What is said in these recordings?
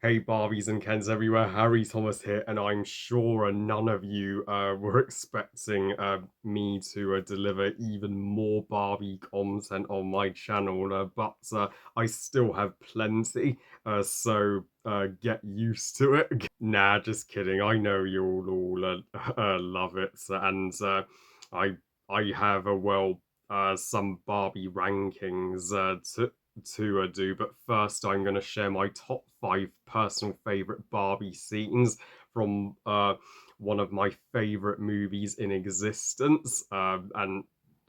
Hey Barbies and Kens everywhere, Harry Thomas here, and I'm sure none of you were expecting me to deliver even more Barbie content on my channel, but I still have plenty, so get used to it. Nah, just kidding. I know you'll all love it, and I I have some Barbie rankings to do, but first I'm going to share my top 5 personal favorite Barbie scenes from one of my favorite movies in existence. And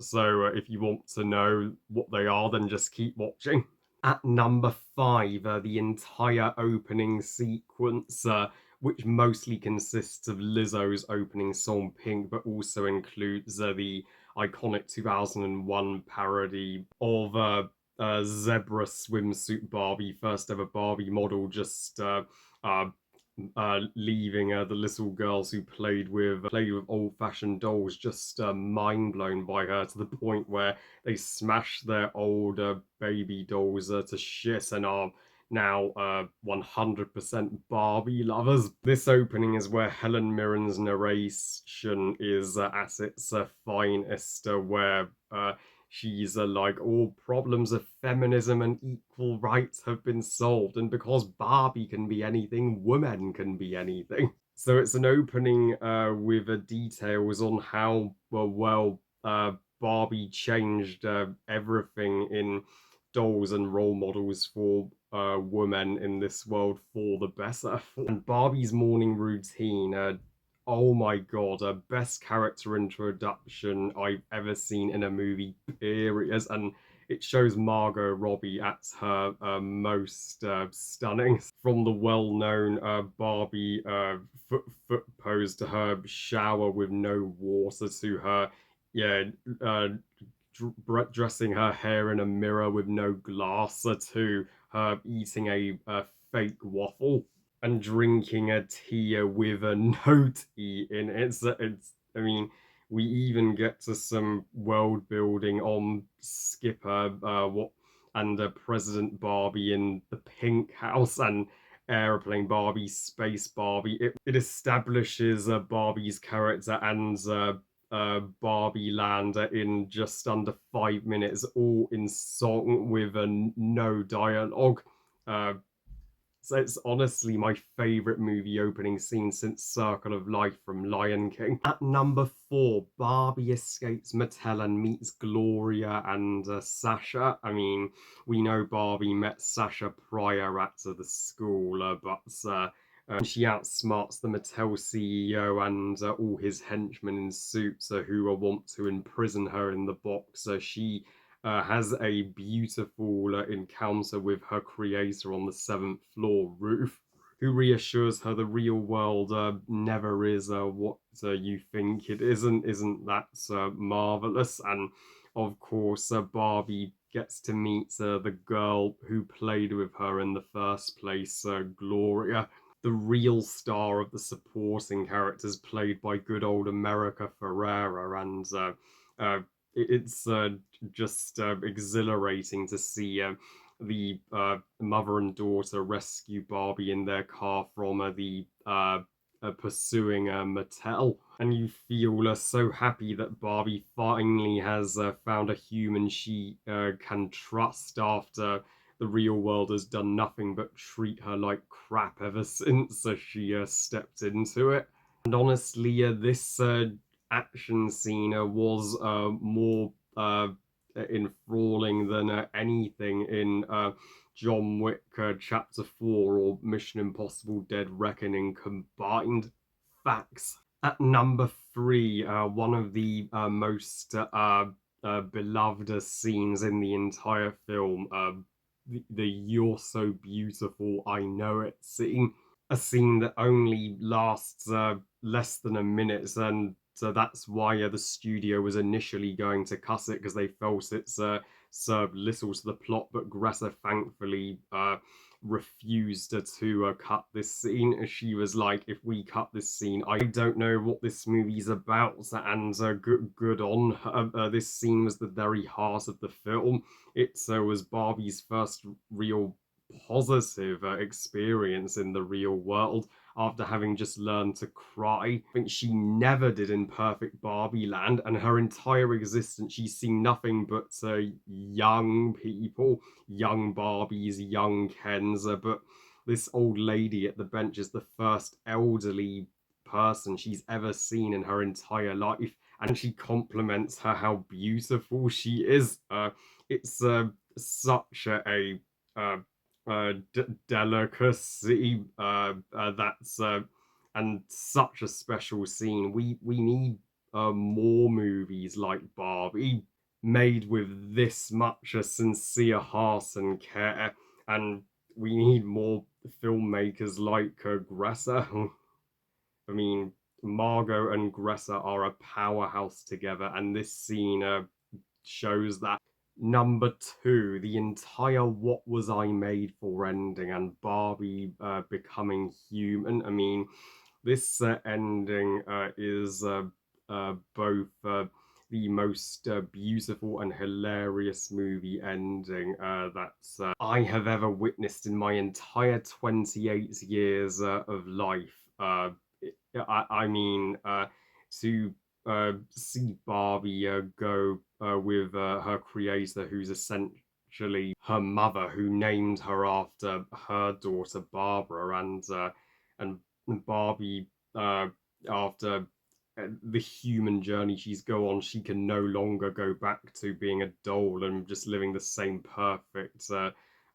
so if you want to know what they are, then just keep watching. At number 5, the entire opening sequence, which mostly consists of Lizzo's opening song Pink, but also includes the iconic 2001 parody of zebra swimsuit Barbie, first ever Barbie model, just uh, leaving the little girls who played with old-fashioned dolls just mind blown by her to the point where they smash their old baby dolls to shit and are now 100% Barbie lovers. This opening is where Helen Mirren's narration is at its finest, where she's like, all problems of feminism and equal rights have been solved, and because Barbie can be anything, women can be anything. So it's an opening with details on how Barbie changed everything in dolls and role models for women in this world for the better. And Barbie's morning routine, oh my god, best character introduction I've ever seen in a movie, period. And it shows Margot Robbie at her most stunning. From the well-known Barbie foot pose to her shower with no water to her, yeah, uh, dressing her hair in a mirror with no glass to her eating a fake waffle and drinking a tea with a no tea in it. I mean, we even get to some world building on Skipper, what, and President Barbie in the Pink House and Airplane Barbie, Space Barbie. It establishes Barbie's character and Barbie Land in just under 5 minutes, all in song with no dialogue. Uh, so it's honestly my favorite movie opening scene since Circle of Life from Lion King. At number 4, Barbie escapes Mattel and meets Gloria and Sasha. I mean, we know Barbie met Sasha prior at the school, but she outsmarts the Mattel CEO and all his henchmen in suits who want to imprison her in the box. She has a beautiful encounter with her creator on the 7th floor roof, who reassures her the real world never is what you think it isn't. Isn't that marvelous? And of course, Barbie gets to meet the girl who played with her in the first place, Gloria, the real star of the supporting characters, played by good old America Ferrera, and uh, it's just exhilarating to see the mother and daughter rescue Barbie in their car from the pursuing Mattel, and you feel so happy that Barbie finally has found a human she can trust after the real world has done nothing but treat her like crap ever since she stepped into it. And honestly, this action scene was more enthralling than anything in John Wick Chapter 4 or Mission Impossible Dead Reckoning combined. Facts. At number 3, one of the most beloved scenes in the entire film, the You're So Beautiful, I Know It scene. A scene that only lasts less than a minute, and so that's why the studio was initially going to cut it because they felt it's served little to the plot. But Greta thankfully refused to cut this scene. She was like, "If we cut this scene, I don't know what this movie's about." And good on her. This scene was the very heart of the film. It was Barbie's first real positive experience in the real world after having just learned to cry. I think she never did in Perfect Barbie Land, and her entire existence, she's seen nothing but young people, young Barbies, young Kens. But this old lady at the bench is the first elderly person she's ever seen in her entire life, and she compliments her how beautiful she is. It's such uh, delicacy that's and such a special scene. We need more movies like Barbie made with this much a sincere heart and care, and we need more filmmakers like Greta. I mean, Margot and Greta are a powerhouse together, and this scene shows that. Number two, the entire "What Was I Made For" ending and Barbie becoming human. I mean, this ending is both the most beautiful and hilarious movie ending that I have ever witnessed in my entire 28 years of life. I mean, to see Barbie go with her creator, who's essentially her mother, who named her after her daughter Barbara, and Barbie, after the human journey she's go on, she can no longer go back to being a doll and just living the same perfect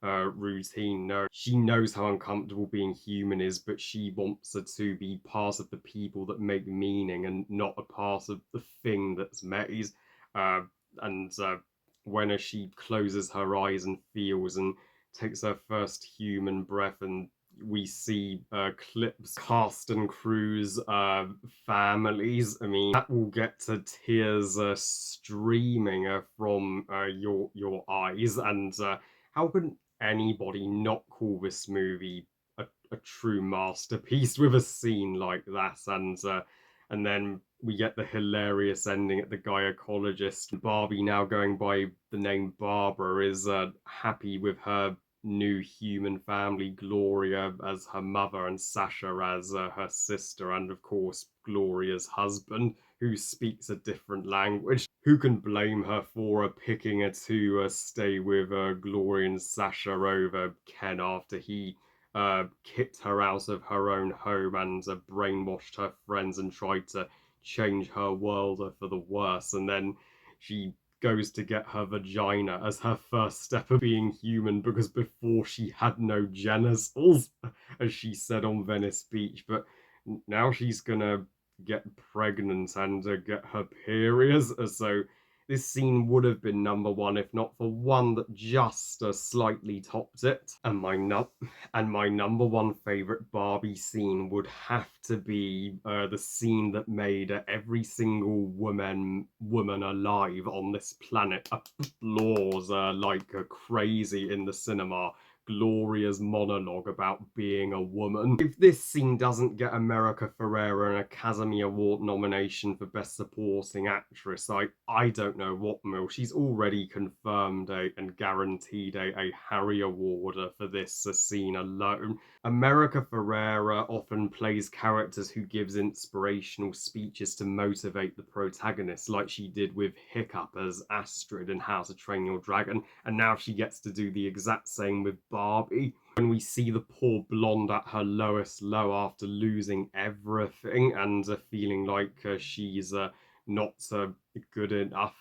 routine. No, she knows how uncomfortable being human is, but she wants her to be part of the people that make meaning and not a part of the thing that's made. Uh, and when she closes her eyes and feels and takes her first human breath, and we see clips, cast and crew's families. I mean, that will get to tears streaming from your eyes. And how can anybody not call this movie a true masterpiece with a scene like that? And then we get the hilarious ending at the gynecologist. Barbie, now going by the name Barbara, is happy with her new human family, Gloria as her mother and Sasha as her sister, and of course Gloria's husband, who speaks a different language. Who can blame her for picking her to stay with Gloria and Sasha over Ken after he kicked her out of her own home and brainwashed her friends and tried to change her world for the worse? And then she goes to get her vagina as her first step of being human, because before she had no genitals, as she said on Venice Beach. But now she's gonna get pregnant and get her periods. So this scene would have been number one if not for one that just slightly topped it. And my number one favorite Barbie scene would have to be the scene that made every single woman alive on this planet applause like crazy in the cinema. Gloria's monologue about being a woman. If this scene doesn't get America Ferrera an Academy Award nomination for Best Supporting Actress, I don't know what will. She's already confirmed and guaranteed a Harry Award for this scene alone. America Ferrera often plays characters who gives inspirational speeches to motivate the protagonist, like she did with Hiccup as Astrid in How to Train Your Dragon, and now she gets to do the exact same with Barbie. When we see the poor blonde at her lowest low after losing everything and feeling like she's not good enough.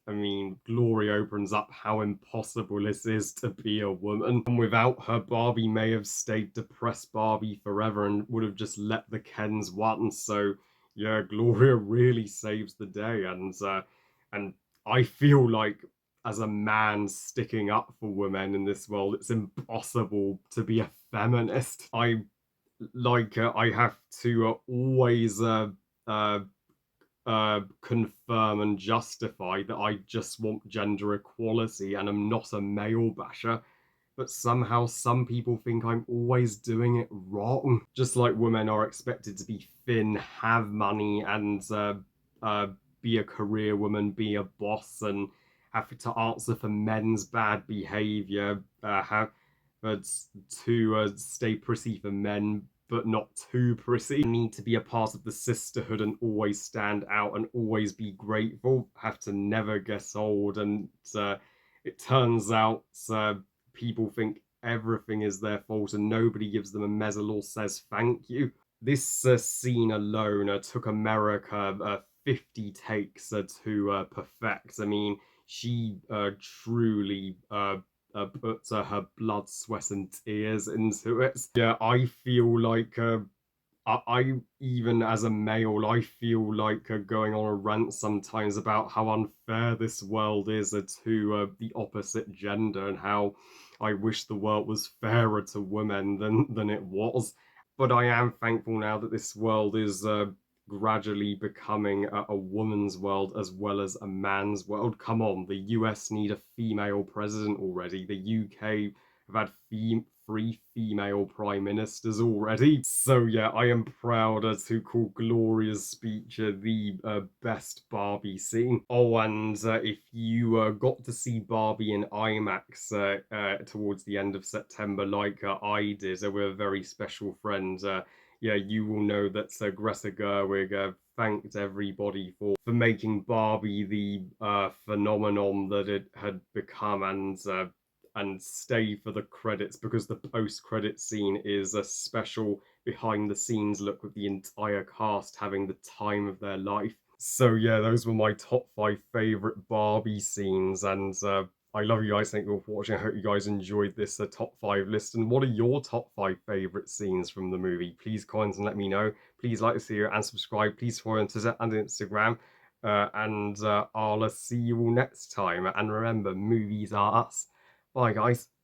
I mean, Glory opens up how impossible it is to be a woman. And without her, Barbie may have stayed depressed Barbie forever and would have just let the Kens win. So, yeah, Gloria really saves the day. And I feel like as a man sticking up for women in this world, it's impossible to be a feminist. I have to always confirm and justify that I just want gender equality and I'm not a male basher. But somehow some people think I'm always doing it wrong. Just like women are expected to be thin, have money, and uh, be a career woman, be a boss, and have to answer for men's bad behavior, have efforts to stay pretty for men, but not too pretty. Need to be a part of the sisterhood and always stand out and always be grateful. Have to never get old. And it turns out people think everything is their fault and nobody gives them a medal or says thank you. This scene alone took America 50 takes to perfect. I mean, she truly put her blood, sweat, and tears into it. Yeah, I feel like I even as a male, I feel like going on a rant sometimes about how unfair this world is to the opposite gender and how I wish the world was fairer to women than it was. But I am thankful now that this world is gradually becoming a woman's world as well as a man's world. Come on, the US need a female president already. The UK have had three female prime ministers already. So yeah, I am proud to call Gloria's speech the best Barbie scene. Oh, and if you got to see Barbie in IMAX towards the end of September, like I did, with a very special friend, yeah, you will know that Greta Gerwig thanked everybody for making Barbie the phenomenon that it had become, and stay for the credits because the post-credit scene is a special behind-the-scenes look with the entire cast having the time of their life. So yeah, those were my top 5 favorite Barbie scenes, and I love you guys. Thank you for watching. I hope you guys enjoyed this top 5 list. And what are your top 5 favorite scenes from the movie? Please comment and let me know. Please like this video and subscribe. Please follow on Twitter and Instagram. And I'll see you all next time. And remember, movies are us. Bye, guys.